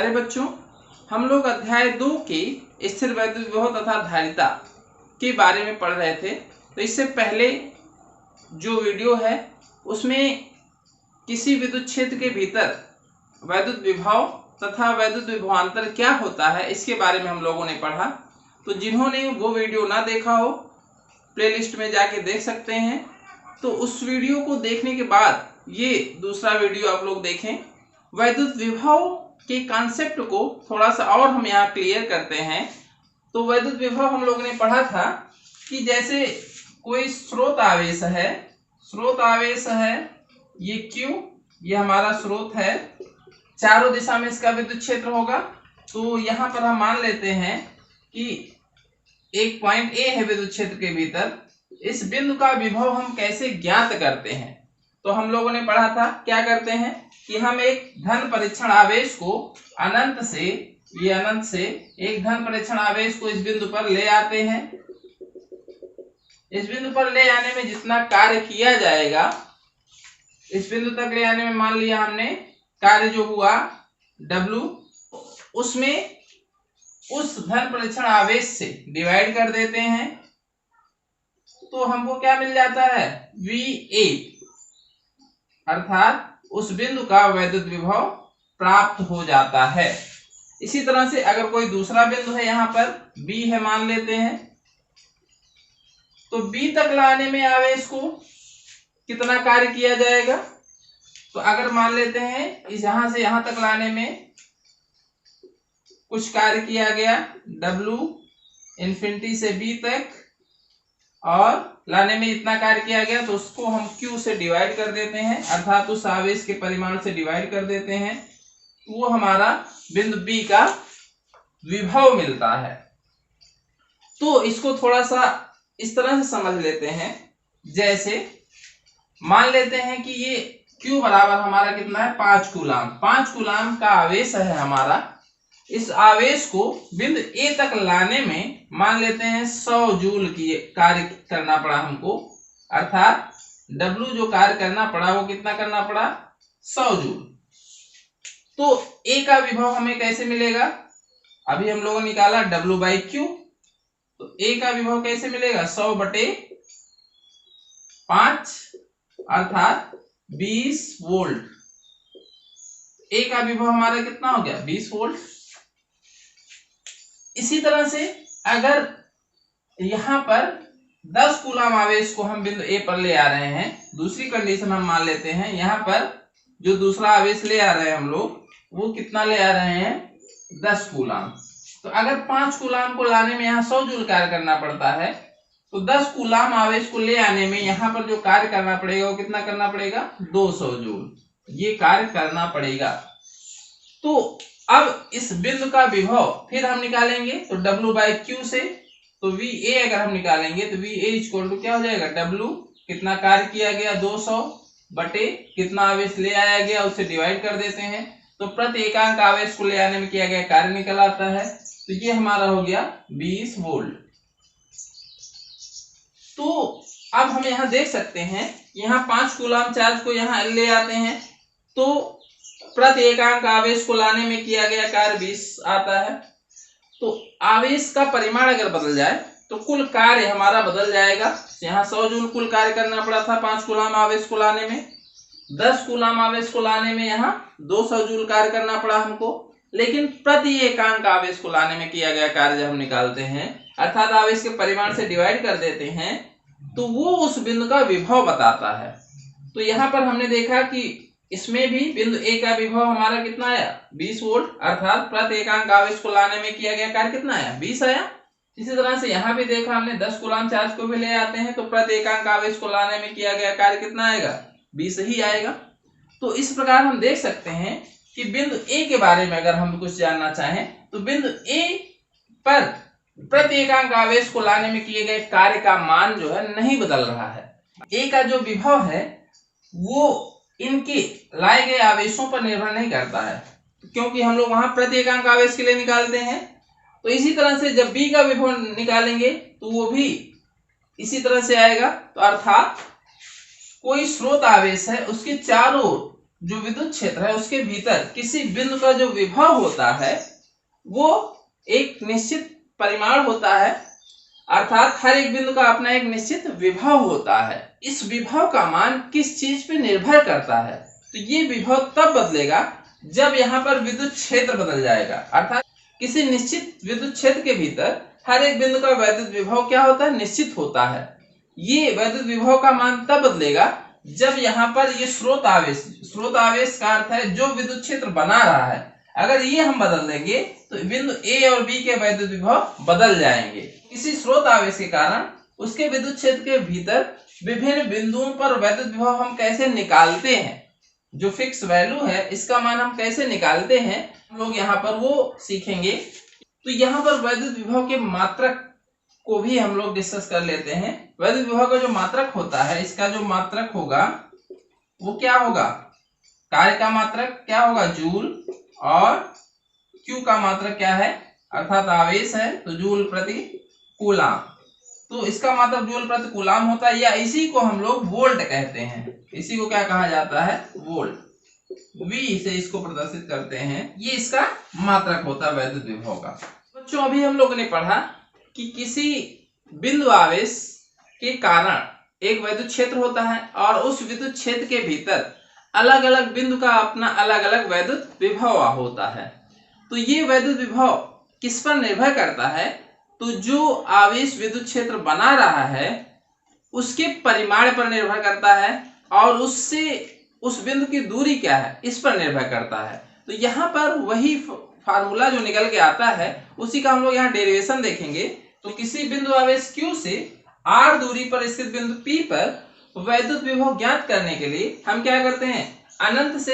प्यारे बच्चों, हम लोग अध्याय 2 के स्थिर वैद्युत विभव तथा धारिता के बारे में पढ़ रहे थे। तो इससे पहले जो वीडियो है उसमें किसी विद्युत क्षेत्र के भीतर वैद्युत विभव तथा वैद्युत विभवांतर क्या होता है इसके बारे में हम लोगों ने पढ़ा। तो जिन्होंने वो वीडियो ना देखा हो प्लेलिस्ट में जाके देख सकते हैं। तो उस वीडियो को देखने के बाद ये दूसरा वीडियो आप लोग देखें। वैद्युत विभव के कॉन्सेप्ट को थोड़ा सा और हम यहाँ क्लियर करते हैं। तो वैद्युत विभव हम लोगों ने पढ़ा था कि जैसे कोई स्रोत आवेश है, ये Q, ये हमारा स्रोत है, चारों दिशा में इसका विद्युत क्षेत्र होगा। तो यहाँ पर हम मान लेते हैं कि एक पॉइंट A है विद्युत क्षेत्र के भीतर। इस बिंदु का विभव हम कैसे ज्ञात करते हैं? तो हम लोगों ने पढ़ा था क्या करते हैं कि हम एक धन परीक्षण आवेश को अनंत से एक धन परीक्षण आवेश को इस बिंदु पर ले आते हैं। इस बिंदु पर ले आने में जितना कार्य किया जाएगा, इस बिंदु तक ले आने में मान लिया हमने कार्य जो हुआ W, उसमें उस धन परीक्षण आवेश से डिवाइड कर देते हैं। तो हमको क्या मिल जाता है? VA, अर्थात उस बिंदु का वैद्युत विभव प्राप्त हो जाता है। इसी तरह से अगर कोई दूसरा बिंदु है, यहाँ पर B है मान लेते हैं, तो B तक लाने में आवेश को कितना कार्य किया जाएगा? तो अगर मान लेते हैं इस यहां से यहां तक लाने में कुछ कार्य किया गया W इन्फिनिटी से B तक, और लाने में इतना कार्य किया गया, तो उसको हम Q से डिवाइड कर देते हैं, अर्थात उस आवेश के परिमाण से डिवाइड कर देते हैं। वो हमारा बिंदु B का विभव मिलता है। तो इसको थोड़ा सा इस तरह से समझ लेते हैं। जैसे मान लेते हैं कि ये Q बराबर हमारा कितना है? 5 कूलाम। 5 कूलाम का आवेश है हमारा। इस आवेश को बिंदु A तक लाने में मान लेते हैं 100 जूल की कार्य करना पड़ा हमको, अर्थात W जो कार्य करना पड़ा वो कितना करना पड़ा? 100 जूल। तो A का विभव हमें कैसे मिलेगा? अभी हम लोगों ने निकाला W बाई Q। तो A का विभव कैसे मिलेगा? 100 बटे 5, अर्थात 20 वोल्ट। A का विभव हमारा कितना हो गया? 20 वोल्ट। इसी तरह से अगर यहां पर 10 कूलाम आवेश को हम बिंदु A पर ले आ रहे हैं, दूसरी कंडीशन हम मान लेते हैं, यहां पर जो दूसरा आवेश ले आ रहे हैं हम लोग, वो कितना ले आ रहे हैं? 10 कूलाम। तो अगर 5 कूलाम को लाने में यहाँ 100 जूल कार्य करना पड़ता है, तो 10 कूलाम आवेश को ले आने में यहाँ पर जो कार्य करना पड़ेगा वो कितना करना पड़ेगा? 200 जूल। ये कार्य करना पड़ेगा। तो अब इस बिंदु का विभव फिर हम निकालेंगे तो W बाई Q से। तो VA अगर हम निकालेंगे तो VA इक्वल टू क्या हो जाएगा? W कितना कार्य किया गया? 200 बटे कितना आवेश ले आया गया, उससे डिवाइड कर देते हैं। तो प्रति एकांक आवेश को ले आने में किया गया कार्य निकल आता है। तो ये हमारा हो गया 20 वोल्ट। तो अब हम यहाँ देख सकते हैं, यहाँ 5 कूलाम चार्ज को यहाँ ले आते हैं, तो प्रति एकांक आवेश को लाने में किया गया कार्य 20 आता है। तो आवेश का परिमाण अगर बदल जाए तो कुल कार्य हमारा बदल जाएगा। यहाँ 100 जूल कुल कार्य करना पड़ा था 5 कूलाम आवेश को लाने में। 10 कूलाम आवेश को लाने में यहाँ 200 जूल कार्य करना पड़ा हमको। लेकिन प्रति एकांक आवेश को लाने में किया गया कार्य जब हम निकालते हैं, अर्थात आवेश के परिमाण से डिवाइड कर देते हैं, तो वो उस बिंदु का विभव बताता है। तो यहाँ पर हमने देखा कि इसमें भी बिंदु A का विभव हमारा कितना आया? 20 वोल्ट, अर्थात प्रति एकांक आवेश को लाने में किया गया कार्य कितना आया? 20 आया। इसी तरह से यहाँ भी देखा हमने 10 कूलाम चार्ज को भी ले आते हैं, तो प्रति एकांक आवेश को लाने में किया गया कार्य कितना आएगा? 20 ही आएगा। तो इस प्रकार हम देख सकते हैं कि बिंदु A के बारे में अगर हम कुछ जानना चाहें तो बिंदु A पर प्रति एकांक आवेश को लाने में किए गए कार्य का मान जो है नहीं बदल रहा है। A का जो विभव है वो इनके लाए गए आवेशों पर निर्भर नहीं करता है, क्योंकि हम लोग वहां प्रति एकांक आवेश के लिए निकालते हैं। तो इसी तरह से जब B का विभव निकालेंगे तो वो भी इसी तरह से आएगा। तो अर्थात कोई स्रोत आवेश है, उसके चारों जो विद्युत क्षेत्र है उसके भीतर किसी बिंदु का जो विभव होता है वो एक निश्चित परिमाण होता है, अर्थात हर एक बिंदु का अपना एक निश्चित विभव होता है। इस विभव का मान किस चीज पे निर्भर करता है? तो ये विभव तब बदलेगा जब यहाँ पर विद्युत क्षेत्र बदल जाएगा, अर्थात किसी निश्चित विद्युत क्षेत्र के भीतर हर एक बिंदु का वैद्युत विभव क्या होता है? निश्चित होता है। ये वैद्युत विभव का मान तब बदलेगा जब यहाँ पर ये स्रोत आवेश का अर्थ है जो विद्युत क्षेत्र बना रहा है, अगर ये हम बदल देंगे तो बिंदु ए और बी के वैद्युत विभव बदल जाएंगे। किसी स्रोत आवेश के कारण उसके विद्युत क्षेत्र के भीतर विभिन्न बिंदुओं पर वैद्युत विभव हम कैसे निकालते हैं, जो फिक्स वैल्यू है इसका मान हम कैसे निकालते हैं, हम लोग यहाँ पर वो सीखेंगे। तो यहाँ पर वैद्युत विभव के मात्रक को भी हम लोग डिस्कस कर लेते हैं। वैद्युत विभव का जो मात्रक होता है, इसका जो मात्रक होगा वो क्या होगा? कार्य का मात्रक क्या होगा? जूल, और क्यू का मात्रक क्या है? अर्थात आवेश है तो जूल प्रति कूलाम। तो इसका मात्रक जूल प्रति कूलाम होता है, या इसी को हम लोग वोल्ट कहते हैं। इसी को क्या कहा जाता है? वोल्ट। V से इसको प्रदर्शित करते हैं। ये इसका मात्रक होता है वैद्युत विभव का। बच्चों अभी हम लोगों ने पढ़ा कि किसी बिंदु आवेश के कारण एक वैद्युत क्षेत्र होता है और उस विद्युत क्षेत्र के भीतर अलग अलग बिंदु का अपना अलग अलग वैद्युत विभव होता है। तो ये वैद्युत विभव किस पर निर्भर करता है? तो जो आवेश विद्युत क्षेत्र बना रहा है उसके परिमाण पर निर्भर करता है, और उससे उस बिंदु की दूरी क्या है इस पर निर्भर करता है। तो यहाँ पर वही फार्मूला जो निकल के आता है उसी का हम लोग यहाँ डेरिवेशन देखेंगे। तो किसी बिंदु आवेश Q से r दूरी पर स्थित बिंदु P पर वैद्युत विभव ज्ञात करने के लिए हम क्या करते हैं? अनंत से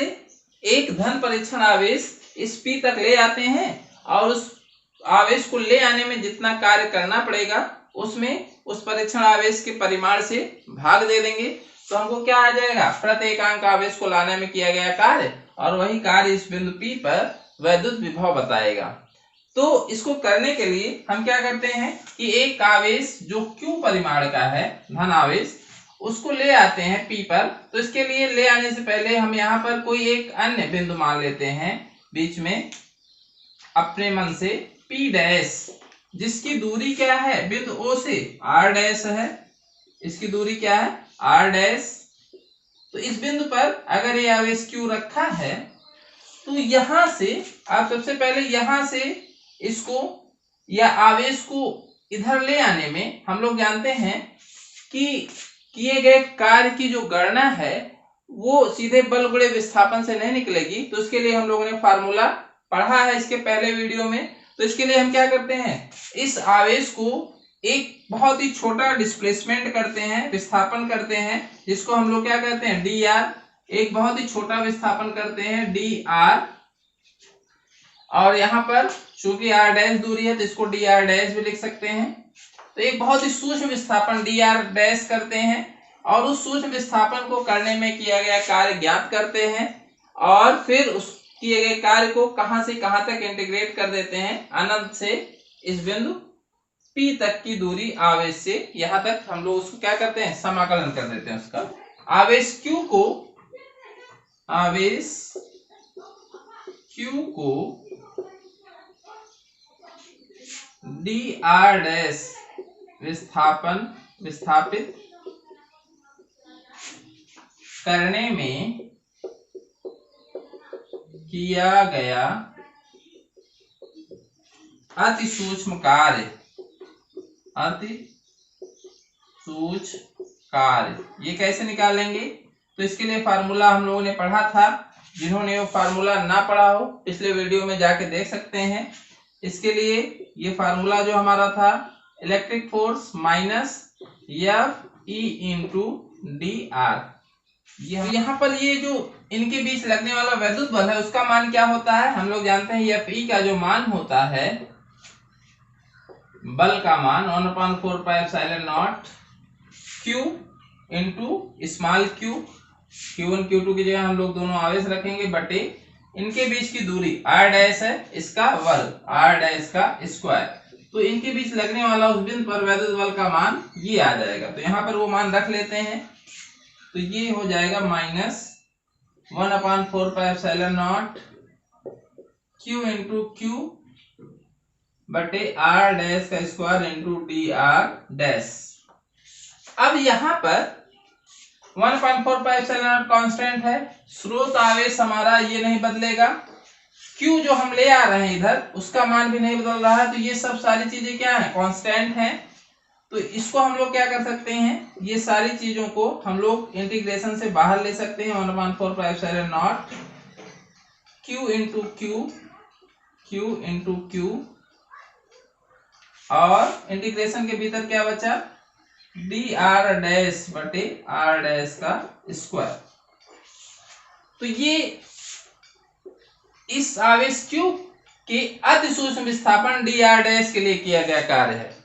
एक धन परीक्षण आवेश इस P तक ले आते हैं, और उस आवेश को ले आने में जितना कार्य करना पड़ेगा उसमें उस परीक्षण आवेश के परिमाण से भाग दे देंगे। तो हमको क्या आ जाएगा? प्रति एकांक आवेश को लाने में किया गया कार्य, और वही कार्य इस बिंदु P पर वैद्युत विभव बताएगा। तो इसको करने के लिए हम क्या करते हैं कि एक आवेश जो Q परिमाण का है, धन आवेश, उसको ले आते हैं P पर। तो इसके लिए ले आने से पहले हम यहाँ पर कोई एक अन्य बिंदु मान लेते हैं बीच में अपने मन से P डैश, जिसकी दूरी क्या है? बिंदु O से R डैश है। इसकी दूरी क्या है? R dash. तो इस बिंदु पर अगर ये आवेश Q रखा है तो यहाँ से आप सबसे पहले यहाँ से इसको या आवेश को इधर ले आने में हम लोग जानते हैं कि किए गए कार्य की जो गणना है वो सीधे बल गुणे विस्थापन से नहीं निकलेगी। तो इसके लिए हम लोगों ने फार्मूला पढ़ा है इसके पहले वीडियो में। तो इसके लिए हम क्या करते हैं? इस आवेश को एक बहुत ही छोटा डिस्प्लेसमेंट करते हैं, विस्थापन करते हैं, जिसको हम लोग क्या कहते हैं? dr। एक बहुत ही छोटा विस्थापन करते हैं dr, और यहाँ पर चूंकि r डैश दूरी है तो इसको dr डैश भी लिख सकते हैं। तो एक बहुत ही सूक्ष्म विस्थापन dr डैश करते हैं, और उस सूक्ष्म विस्थापन को करने में किया गया कार्य ज्ञात करते हैं, और फिर उस किए गए कार्य को कहां से कहां तक इंटीग्रेट कर देते हैं? अनंत से इस बिंदु P तक की दूरी आवेश से यहाँ तक हम लोग उसको क्या करते हैं? समाकलन कर देते हैं उसका। आवेश Q को dr डैश विस्थापित करने में किया गया अति सूक्ष्म कार्य, ये कैसे निकालेंगे? तो इसके लिए फार्मूला हम लोगों ने पढ़ा था। जिन्होंने वो फार्मूला ना पढ़ा हो पिछले वीडियो में जाके देख सकते हैं। इसके लिए ये फार्मूला जो हमारा था, electric force minus Fe into dr। यहाँ पर ये जो इनके बीच लगने वाला वैद्युत बल है उसका मान क्या होता है? हम लोग जानते हैं Fe का जो मान होता है, बल का मान 1/4 pi epsilon not Q into small q, Q1 Q2 की जगह हम लोग दोनों आवेश रखेंगे, बटे इनके बीच की दूरी r डैश है, इसका वर्ग r डैश का स्क्वायर। तो इनके बीच लगने वाला उस बिंदु पर वैद्युत बल का मान ये आ जाएगा। तो यहाँ पर वो मान रख लेते हैं। तो ये हो जाएगा माइनस 1/4πε0 Q इंटू Q बटे R डैश का स्क्वायर इंटू dr डैश। अब यहाँ पर 1/4πε0 कांस्टेंट है, स्रोत आवेश हमारा ये नहीं बदलेगा, Q जो हम ले आ रहे हैं इधर उसका मान भी नहीं बदल रहा है, तो ये सब सारी चीजें क्या है, कांस्टेंट हैं। तो इसको हम लोग क्या कर सकते हैं, ये सारी चीजों को हम लोग इंटीग्रेशन से बाहर ले सकते हैं। 1/4πε0 Q इंटू Q और इंटीग्रेशन के भीतर क्या बचा, dr डैश बटे r डैश का स्क्वायर। तो ये इस आवेश Q के अति सूक्ष्म विस्थापन dr डैश के लिए किया गया कार्य है।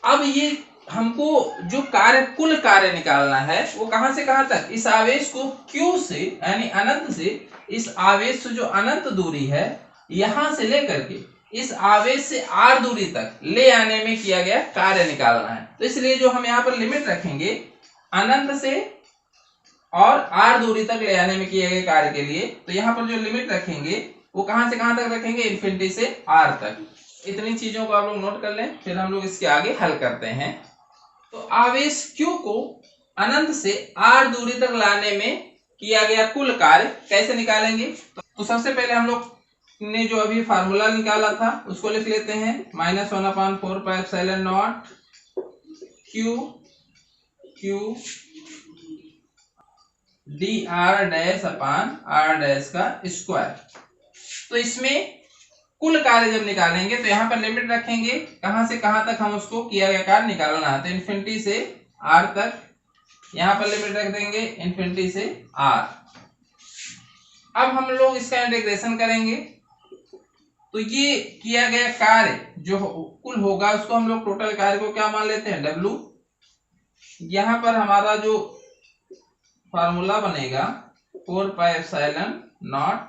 अब ये हमको जो कार्य कुल कार्य निकालना है वो कहां से कहां तक, इस आवेश को Q से यानी अनंत से, इस आवेश से जो अनंत दूरी है यहां से लेकर के इस आवेश से r दूरी तक ले आने में किया गया कार्य निकालना है। तो इसलिए जो हम यहाँ पर लिमिट रखेंगे अनंत से और r दूरी तक ले आने में किए गए कार्य के लिए, तो यहाँ पर जो लिमिट रखेंगे वो कहां से कहां तक रखेंगे, इन्फिनिटी से r तक। इतनी चीजों को आप लोग नोट कर लें, फिर हम लोग इसके आगे हल करते हैं। तो आवेश Q को अनंत से r दूरी तक लाने में किया गया कुल कार्य कैसे निकालेंगे, तो सबसे पहले हम लोग ने जो अभी फार्मूला निकाला था उसको लिख लेते हैं। -1/4πε0 Q dr डैश अपान r डैश का स्क्वायर। तो इसमें कुल कार्य जब निकालेंगे तो यहाँ पर लिमिट रखेंगे कहां से कहां तक हम उसको किया गया कार्य निकालना है, तो इन्फिनिटी से r तक यहाँ पर लिमिट रख देंगे, इन्फिनिटी से r। अब हम लोग इसका इंटीग्रेशन करेंगे तो ये किया गया कार्य जो कुल होगा उसको हम लोग टोटल कार्य को क्या मान लेते हैं, W। यहाँ पर हमारा जो फार्मूला बनेगा 4πε0,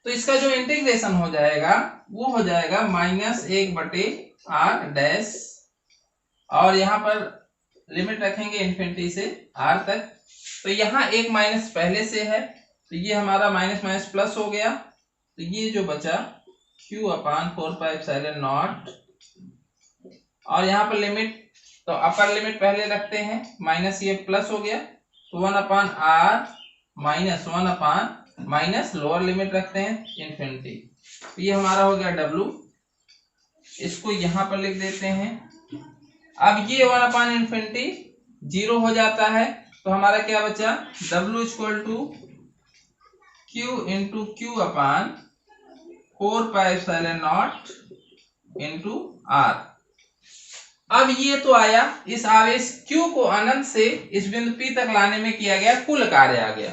तो इसका जो इंटीग्रेशन हो जाएगा वो हो जाएगा -1/r डैश, और यहाँ पर लिमिट रखेंगे इन्फिनिटी से r तक। तो यहाँ एक माइनस पहले से है तो ये हमारा माइनस माइनस प्लस हो गया, तो ये जो बचा Q/4πε0 और यहाँ पर लिमिट, तो अपर लिमिट पहले रखते हैं, माइनस ये प्लस हो गया तो 1/r माइनस लोअर लिमिट रखते हैं इन्फिनिटी, तो ये हमारा हो गया W। इसको यहाँ पर लिख देते हैं। अब ये 1/∞ 0 हो जाता है तो हमारा क्या बचा, W = Q into Q/4πε0 into r। अब ये तो आया, इस आवेश Q को अनंत से इस बिंदु P तक लाने में किया गया कुल कार्य आ गया।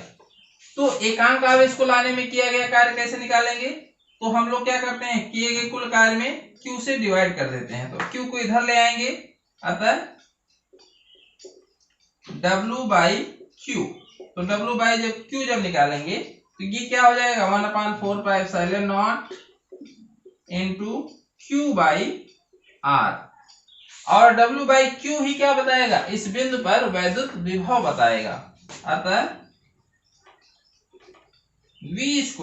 तो एकांक आवेश को लाने में किया गया कार्य कैसे निकालेंगे, तो हम लोग क्या करते हैं, किए गए कुल कार्य में Q से डिवाइड कर देते हैं, तो Q को इधर ले आएंगे, अतः W/Q। तो W/Q जब निकालेंगे तो ये क्या हो जाएगा, 1/4πε0 इंटू Q/r, और W/Q ही क्या बताएगा, इस बिंदु पर वैद्युत विभव बताएगा। अतः V =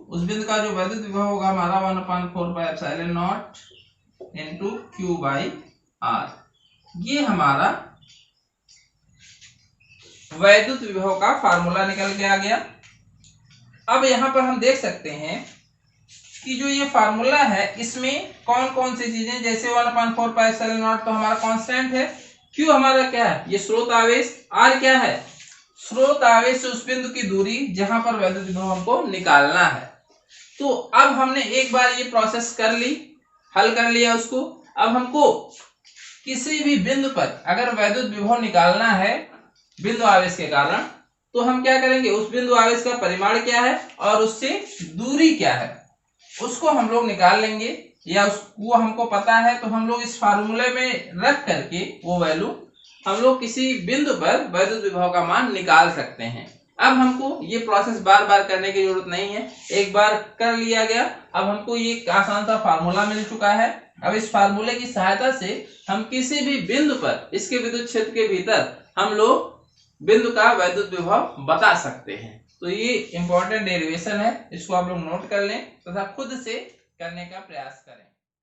उस बिंदु का जो वैद्युत विभव होगा हमारा 1/4πε0 इंटू Q/r। ये हमारा वैद्युत विभव का फार्मूला निकल के आ गया। अब यहाँ पर हम देख सकते हैं कि जो ये फार्मूला है इसमें कौन कौन सी चीजें, जैसे 1/4πε0 तो हमारा कांस्टेंट है, Q हमारा क्या है, ये स्रोत आवेश, R क्या है, स्रोत आवेश से उस बिंदु की दूरी जहां पर वैद्युत विभव हमको निकालना है। तो अब हमने एक बार ये प्रोसेस कर ली, हल कर लिया उसको। अब हमको किसी भी बिंदु पर अगर वैद्युत विभव निकालना है बिंदु आवेश के कारण, तो हम क्या करेंगे, उस बिंदु आवेश का परिमाण क्या है और उससे दूरी क्या है उसको हम लोग निकाल लेंगे, या वो हमको पता है तो हम लोग इस फार्मूले में रख करके वो वैल्यू हम लोग किसी बिंदु पर वैद्युत विभव का मान निकाल सकते हैं। अब हमको ये प्रोसेस बार बार करने की जरूरत नहीं है, एक बार कर लिया गया। अब हमको ये आसान सा फार्मूला मिल चुका है। अब इस फार्मूले की सहायता से हम किसी भी बिंदु पर इसके विद्युत क्षेत्र के भीतर हम लोग बिंदु का वैद्युत विभव बता सकते हैं। तो ये इंपॉर्टेंट डेरिवेशन है, इसको आप लोग नोट कर लें तथा खुद से करने का प्रयास करें।